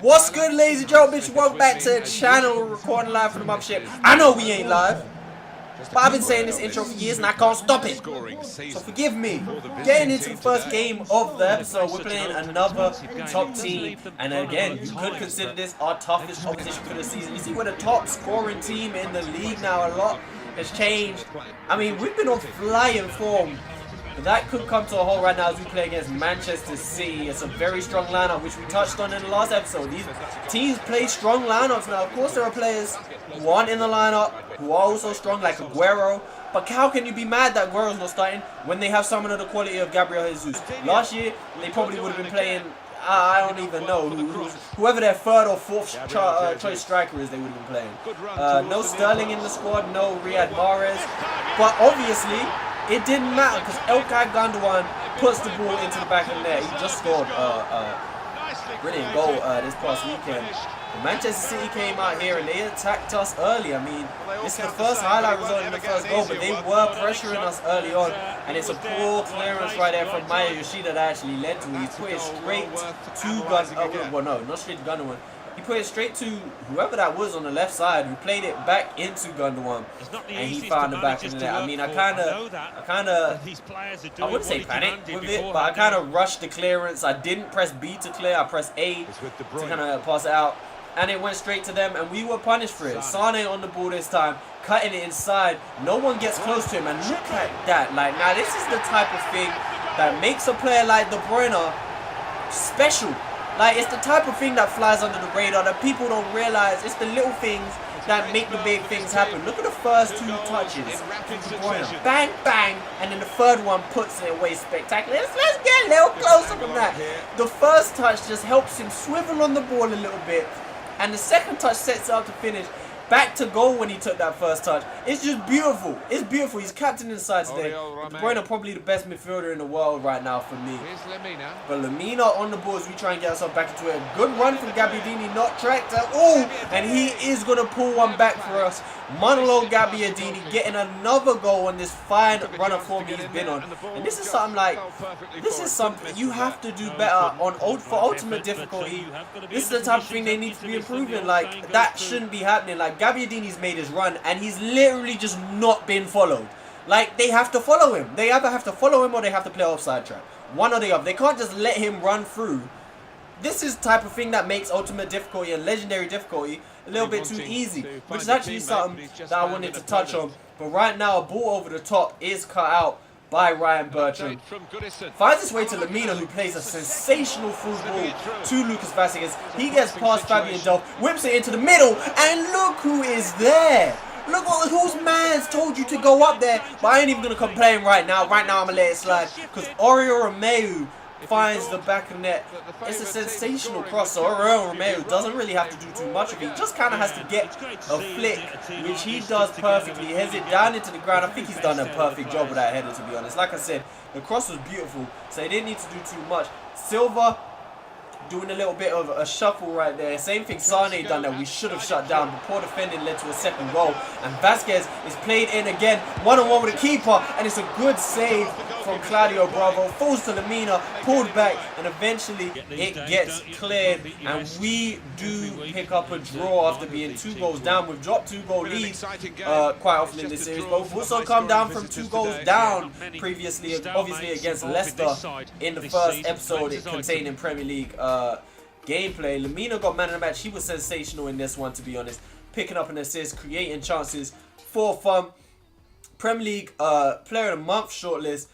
What's good, ladies and gentlemen? Welcome back to the channel. We're recording live from the mothership. I know we ain't live, but I've been saying this intro for years and I can't stop it. So forgive me. Getting into the first game of the episode, we're playing another top team. And again, you could consider this our toughest opposition for the season. You see, we're the top scoring team in the league now. A lot has changed. I mean, we've been on flying form. That could come to a halt right now as we play against Manchester City. It's a very strong lineup, which we touched on in the last episode. These teams play strong lineups now. Of course, there are players who aren't in the lineup who are also strong, like Aguero. But how can you be mad that Aguero's not starting when they have someone of the quality of Gabriel Jesus? Last year, they probably would have been playing, I don't even know, whoever their third or fourth choice striker is, they would have been playing. No Sterling in the squad, no Riyad Mahrez. But obviously, it didn't matter because Ilkay Gundogan puts the ball into the back of the net. He just scored a brilliant goal this past weekend. But Manchester City came out here and they attacked us early. I mean, this is the first highlight result in the first goal, but they were pressuring us early on. And it's a poor clearance right there from Maya Yoshida that actually led to it. He's put it straight to Gundogan. Well, no, not straight to Gundogan. He put it straight to whoever that was on the left side, who played it back into Gundogan, and he found the back of the net. I mean, I wouldn't say panicked with it, but I kind of rushed the clearance. I didn't press B to clear, I pressed A to kind of pass it out, and it went straight to them, and we were punished for it. Sane on the ball this time, cutting it inside. No one gets close to him, and look at that. Like, now this is the type of thing that makes a player like De Bruyne special. Like, it's the type of thing that flies under the radar that people don't realize. It's the little things that make the big things happen. Look at the first two touches. Bang, bang, and then the third one puts it away spectacular. Let's get a little closer from that. The first touch just helps him swivel on the ball a little bit, and the second touch sets up to finish. Back to goal when he took that first touch. It's just beautiful. It's beautiful. He's captain inside today. De Bruyne probably the best midfielder in the world right now for me. But Lamina on the ball as we try and get ourselves back into it. Good run from Gabbiadini, not tracked at all. And he is going to pull one back for us. Monologue Gabbiadini getting another goal on this fine run of form he's been on. And this is something like, this is something you have to do better for ultimate difficulty. This is the type of thing they need to be improving. Like, that shouldn't be happening. Like, Gabbiadini's made his run and he's literally just not been followed. Like, they have to follow him. They either have to follow him or they have to play offside trap. One or the other. They can't just let him run through. This is the type of thing that makes ultimate difficulty and legendary difficulty a little bit too easy, which is actually something that I wanted to touch on. But right now, a ball over the top is cut out by Ryan Bertrand. Finds his way to Lamina, who plays a sensational through ball to Lucas Vazquez. He gets past Fabian Delph, whips it into the middle, and look who is there. Look whose man's told you to go up there. But I ain't even going to complain right now. Right now, I'm going to let it slide. Because Oriol Romeu finds the back of the net. It's a sensational cross, so Oriol Romeu doesn't really have to do too much of it. He just kind of has to get a flick, which he does perfectly. He heads it down into the ground. I think he's done a perfect job with that header, to be honest. Like I said, the cross was beautiful, so he didn't need to do too much. Silva doing a little bit of a shuffle right there. Same thing Sane done that we should have shut down, but poor defending led to a second goal. And Vazquez is played in again, one-on-one with the keeper, and it's a good save from Claudio Bravo. Falls to Lamina, pulled back, and eventually it gets cleared. And we do pick up a draw after being 2 goals down. We've dropped 2-goal leads quite often in this series, but we've also come down from 2 goals down previously, obviously against Leicester in the first episode containing Premier League gameplay. Lamina got man of the match. He was sensational in this one, to be honest. Picking up an assist, creating chances for fun. Premier League Player of the Month shortlist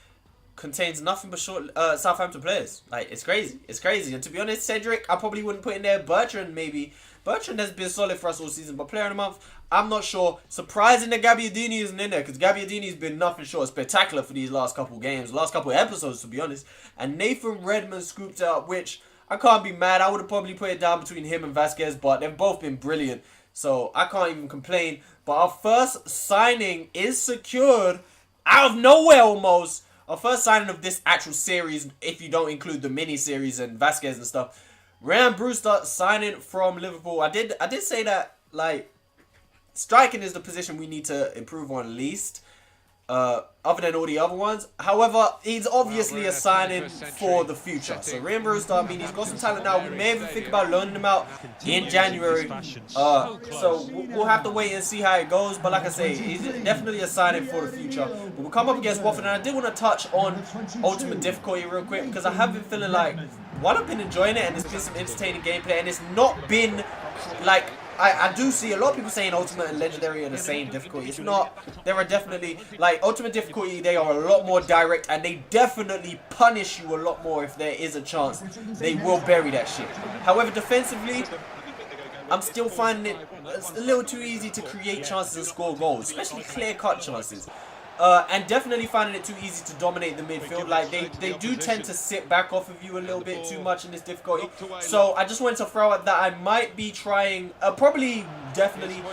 contains nothing but Southampton players. Like, it's crazy. It's crazy. And to be honest, Cedric, I probably wouldn't put in there. Bertrand, maybe. Bertrand has been solid for us all season, but Player of the Month, I'm not sure. Surprising that Gabbiadini isn't in there, because Gabbiadini's been nothing short of spectacular for these last couple games, last couple episodes, to be honest. And Nathan Redmond scooped it up, which I can't be mad. I would have probably put it down between him and Vazquez, but they've both been brilliant, so I can't even complain. But our first signing is secured out of nowhere almost. Our first signing of this actual series, if you don't include the mini-series and Vazquez and stuff. Ryan Brewster signing from Liverpool. I did say that, like, striking is the position we need to improve on least. other than all the other ones. However, he's obviously a signing for the future. So Ryan Rooster, I mean, he's got some talent now. We may even think about loaning him out in January. So we'll have to wait and see how it goes. But like I say, he's definitely a signing for the future. But we'll come up against Watford, and I did want to touch on Ultimate Difficulty real quick, because I have been feeling like, while I've been enjoying it and there's been some entertaining gameplay, and it's not been like, I do see a lot of people saying Ultimate and Legendary are the same difficulty. It's not. There are definitely, like, Ultimate Difficulty, they are a lot more direct, and they definitely punish you a lot more if there is a chance. They will bury that shit. However, defensively, I'm still finding it a little too easy to create chances and score goals, especially clear-cut chances. And definitely finding it too easy to dominate the midfield. Like, they do tend to sit back off of you a little bit too much in this difficulty. So I just wanted to throw out that I might be trying, definitely,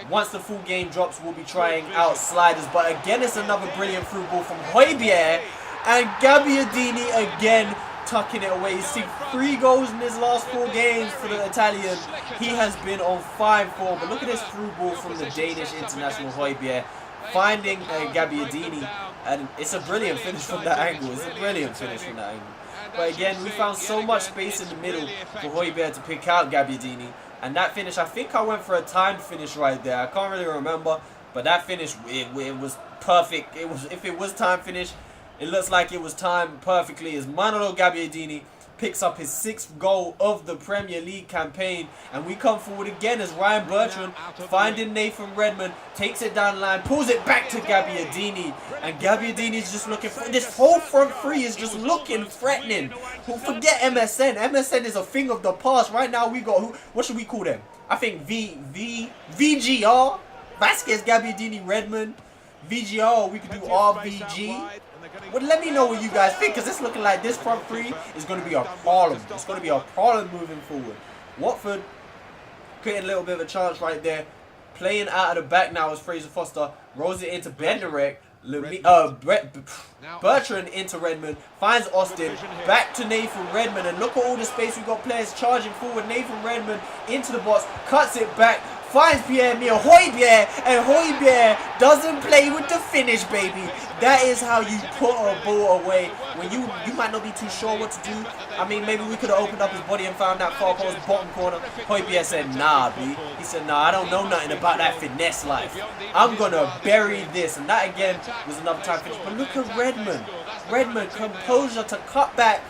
once the full game drops, we'll be trying out sliders. But again, it's another brilliant through ball from Højbjerg. And Gabbiadini again tucking it away. You see 3 goals in his last 4 games for the Italian. He has been on 5-4. But look at this through ball from the Danish international Højbjerg, finding Gabbiadini, and it's a brilliant finish from that angle. But again, we found so much space in the middle for Højbjerg to pick out Gabbiadini, and that finish, I think I went for a timed finish right there. I can't really remember, but that finish, it was perfect. If it was time finish, it looks like it was timed perfectly, as Manolo Gabbiadini picks up his 6th goal of the Premier League campaign. And we come forward again as Ryan Bertrand, finding Nathan Redmond, takes it down the line, pulls it back to Gabbiadini, and Gabbiadini's just looking for this whole front three is just looking threatening. Well, forget MSN. MSN is a thing of the past. Right now we got, what should we call them? I think VGR, Vasquez, Gabbiadini, Redmond, VGR, we could do RVG. Well, let me know what you guys think, because it's looking like this front three is going to be a problem. It's going to be a problem moving forward. Watford creating a little bit of a chance right there. Playing out of the back now as Fraser Foster rolls it into Benderek. Bertrand into Redmond, finds Austin, back to Nathan Redmond, and look at all the space. We've got players charging forward. Nathan Redmond into the box, cuts it back, finds Pierre-Emile Højbjerg, and Højbjerg doesn't play with the finish, baby. That is how you put a ball away when you might not be too sure what to do. I mean, maybe we could have opened up his body and found that far post bottom corner. Højbjerg said, nah, B. He said, nah, I don't know nothing about that finesse life. I'm going to bury this. And that, again, was another time finish. But look at Redmond. Redmond, composure to cut back,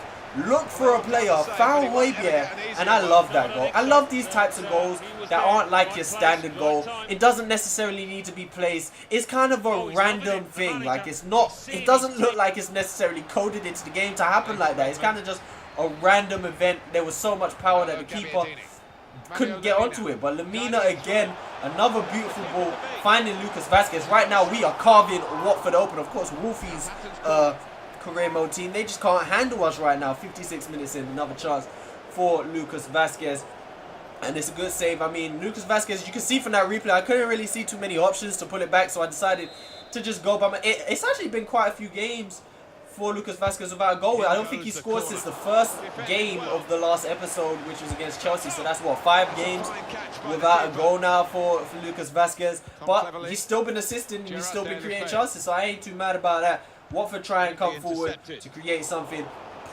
look for a player, found Højbjerg, and I love that goal. I love these types of goals that aren't like your standard goal. It doesn't necessarily need to be placed. It's kind of a random thing. Like, it's not, it doesn't look like it's necessarily coded into the game to happen like that. It's kind of just a random event. There was so much power that the keeper couldn't get onto it. But Lamina again, another beautiful ball, finding Lucas Vasquez. Right now we are carving Watford open. Of course, Wolfie's career mode team, they just can't handle us right now. 56 minutes in, another chance for Lucas Vasquez, and it's a good save. I mean, Lucas Vasquez, you can see from that replay, I couldn't really see too many options to pull it back, so I decided to just go by my... It's actually been quite a few games for Lucas Vasquez without a goal. I don't think he scored since the first game of the last episode, which was against Chelsea. So that's what, 5 games without a goal now for Lucas Vasquez. But he's still been assisting and he's still been creating chances, so I ain't too mad about that. Watford try and come forward to create something.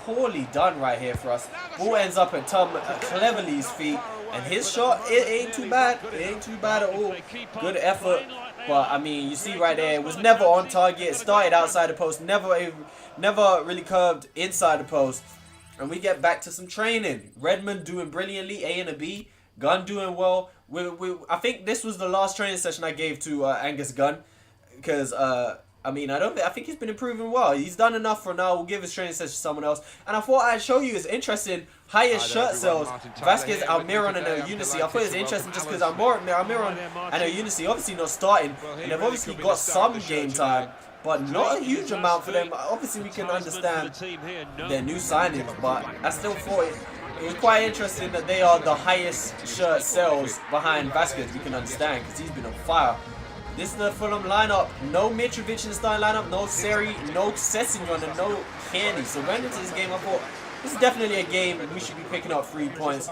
Poorly done right here for us. Ball ends up at Tom Cleverley's feet, and his shot, it ain't too bad. It ain't too bad at all. Good effort. But I mean, you see right there, it was never on target. It started outside the post, never really curved inside the post. And we get back to some training. Redmond doing brilliantly, A and a B. Gunn doing well. I think this was the last training session I gave to Angus Gunn, because I mean, I think he's been improving well. He's done enough for now. We'll give his training session to someone else. And I thought I'd show you his interesting highest shirt sales. Vasquez, Almiron, and El Unici. I thought it was interesting just because Almiron and El Unici obviously not starting. And they've obviously got some game time, but not a huge amount for them. Obviously, we can understand their new signings, but I still thought it was quite interesting that they are the highest shirt sales behind Vasquez. We can understand because he's been on fire. This is the Fulham lineup. No Mitrovic in the starting lineup. No Seri, no Sessignon, and no Candy. So going into this game, I thought this is definitely a game we should be picking up 3 points.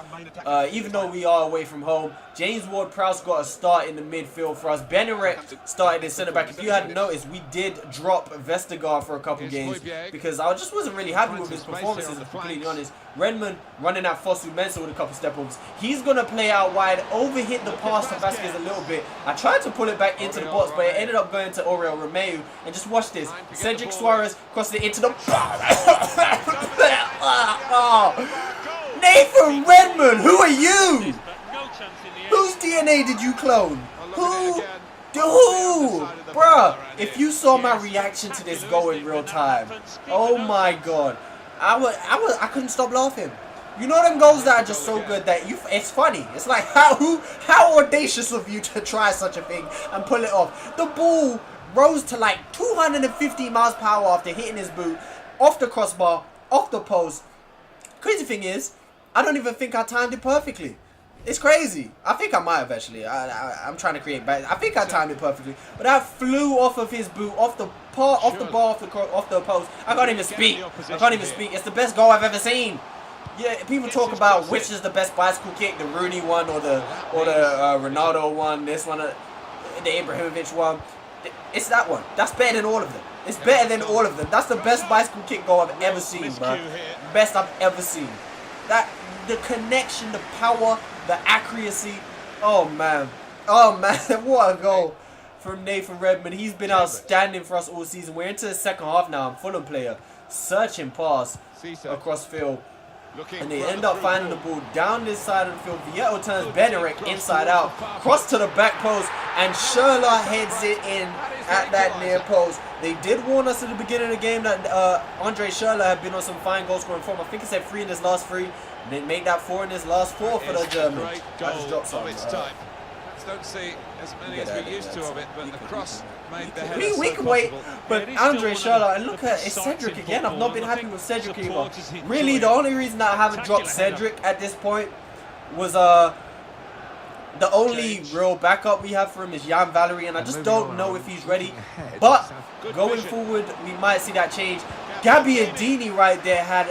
Even though we are away from home. James Ward-Prowse got a start in the midfield for us. Benarek started in centre-back. If you hadn't noticed, we did drop Vestergaard for a couple games because I just wasn't really happy with his performances, to be completely honest. Redmond running at Fosu Mensah with a couple step-overs. He's going to play out wide, overhit the pass to Vasquez a little bit. I tried to pull it back into the box, but it ended up going to Oriol Romeu. And just watch this. Cedric Suarez crossed it into the... Nathan Redmond, who are you? Whose DNA did you clone? Who? Bruh, if you saw my reaction to this goal in real time, oh my god. I couldn't stop laughing. You know them goals that are just so good that it's funny. It's like how audacious of you to try such a thing and pull it off. The ball rose to like 250 miles per hour after hitting his boot, off the crossbar, off the post. Crazy thing is, I don't even think I timed it perfectly. It's crazy. I think I might have actually. I'm trying to create bad. I think I timed it perfectly, but that flew off of his boot, off the bar, off the post. I can't even speak. I can't even speak. It's the best goal I've ever seen. Yeah, people talk about which is the best bicycle kick, the Rooney one or the Ronaldo one, this one, the Ibrahimovic one. It's that one. That's better than all of them. It's better than all of them. That's the best bicycle kick goal I've ever seen, bro. Best I've ever seen. The connection, the power, the accuracy. Oh man, what a goal from Nathan Redmond. He's been outstanding for us all season. We're into the second half now. I'm Fulham player, searching pass across field, and they end up finding the ball down this side of the field. Vieto turns Benarek inside out, cross to the back post, and Schürrle heads it in at that near post. They did warn us at the beginning of the game that Andre Schürrle had been on some fine goal scoring form. I think he said 3 in his last 3. They made that 4 in his last 4 for the German. I just dropped something. Don't see as many as we used to of it, but the cross made the header. We can wait, but Andre Schürrle, and look at it's Cedric again. I've not been happy with Cedric either. Really, the only reason that I haven't dropped Cedric at this point was the only real backup we have for him is Jan Valery, and I just don't know if he's ready. But going forward, we might see that change. Gabbiadini right there had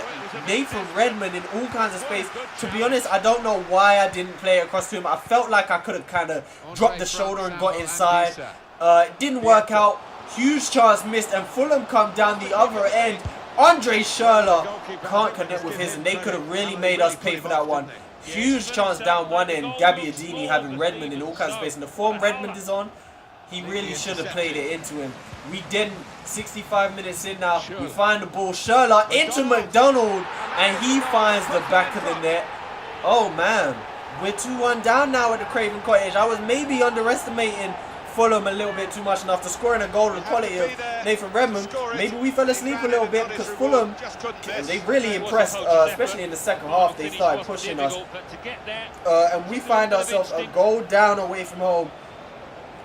Nathan Redmond in all kinds of space. To be honest, I don't know why I didn't play it across to him. I felt like I could have kind of dropped the shoulder and got inside. It didn't work out. Huge chance missed, and Fulham come down the other end. Andre Schürrle can't connect with his, and they could have really made us pay for that one. Huge chance down one end. Gabbiadini having Redmond in all kinds of space. And the form Redmond is on, he really should have played it into him. We didn't. 65 minutes in now. We find the ball. Schürrle into McDonald, and he finds the back of the net. Oh man, we're 2-1 down now at the Craven Cottage. I was maybe underestimating Fulham a little bit too much, and after scoring a goal with the quality of Nathan Redmond, maybe we fell asleep a little bit because Fulham, they really impressed, especially in the second half. They started pushing us, and we find ourselves a goal down away from home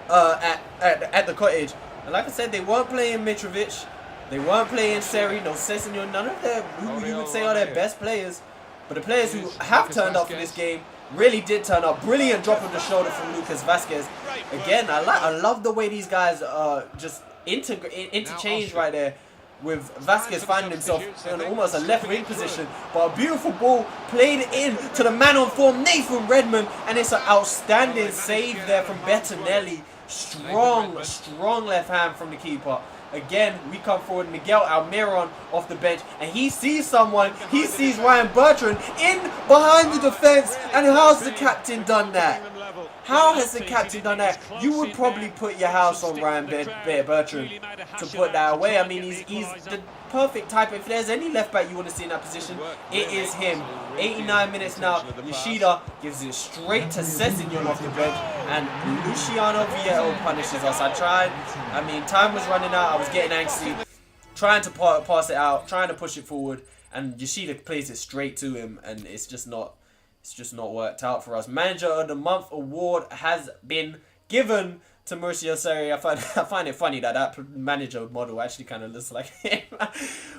at the Cottage. And like I said, they weren't playing Mitrovic, they weren't playing Seri, no Sessegnon, none of them who you would say are their best players. But the players who have turned up for this game really did turn up. Brilliant drop of the shoulder from Lucas Vasquez. Again, I love the way these guys just interchange right there, with Vasquez finding himself in almost a left wing position. But a beautiful ball played in to the man on form, Nathan Redmond, and it's an outstanding save there from Bettinelli. Strong left hand from the keeper. Again, we come forward. Miguel Almiron off the bench, and he sees someone. He sees Ryan Bertrand in behind the defense. And how's the captain done that? How has the captain done that? You would probably put your house on Ryan Bertrand to put that away. I mean, he's the perfect type. If there's any left back you want to see in that position, it is him. 89 minutes now. Yoshida gives it straight to Sessegnon off the bench, and Luciano Vieto punishes us. I mean, time was running out. I was getting angsty, trying to pass it out, trying to push it forward, and Yoshida plays it straight to him, and it's just not worked out for us. Manager of the Month award has been given to Maurizio Sarri. I find it funny that manager model actually kind of looks like him.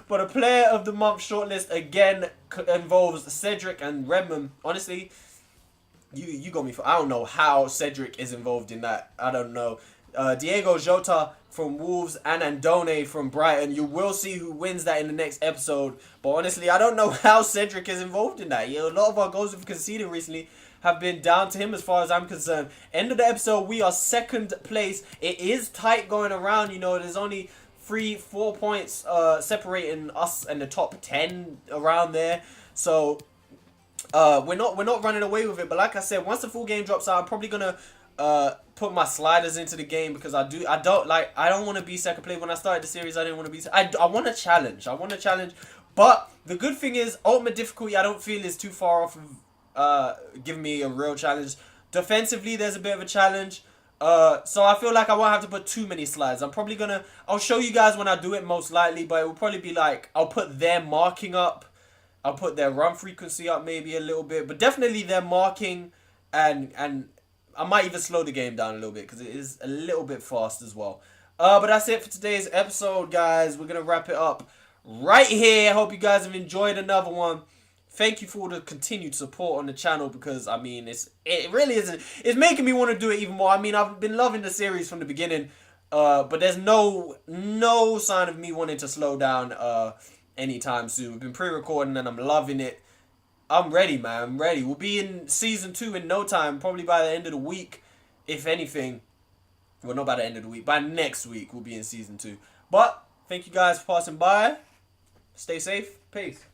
But a player of the month shortlist again involves Cedric and Redmond. Honestly, you got me for. I don't know how Cedric is involved in that. I don't know. Diego Jota from Wolves and Andone from Brighton. You will see who wins that in the next episode. But honestly, I don't know how Cedric is involved in that. A lot of our goals we've conceded recently have been down to him as far as I'm concerned. End of the episode, we are second place. It is tight going around. There's only 3-4 points separating us and the top 10 around there. So we're not running away with it. But like I said, once the full game drops out, I'm probably gonna put my sliders into the game, because I don't want to be second place. When I started the series, I didn't want to be. I want a challenge. But the good thing is, ultimate difficulty, I don't feel is too far off of giving me a real challenge. Defensively, there's a bit of a challenge. So I feel like I won't have to put too many slides. I'll show you guys when I do it, most likely, but it will probably be like, I'll put their marking up. I'll put their run frequency up maybe a little bit, but definitely their marking, and I might even slow the game down a little bit because it is a little bit fast as well. But that's it for today's episode, guys. We're going to wrap it up right here. I hope you guys have enjoyed another one. Thank you for all the continued support on the channel, because, I mean, it really isn't. It's making me want to do it even more. I mean, I've been loving the series from the beginning, but there's no sign of me wanting to slow down anytime soon. We've been pre-recording and I'm loving it. I'm ready, man. I'm ready. We'll be in Season 2 in no time. Probably by the end of the week, if anything. Well, not by the end of the week. By next week, we'll be in Season 2. But, thank you guys for passing by. Stay safe. Peace.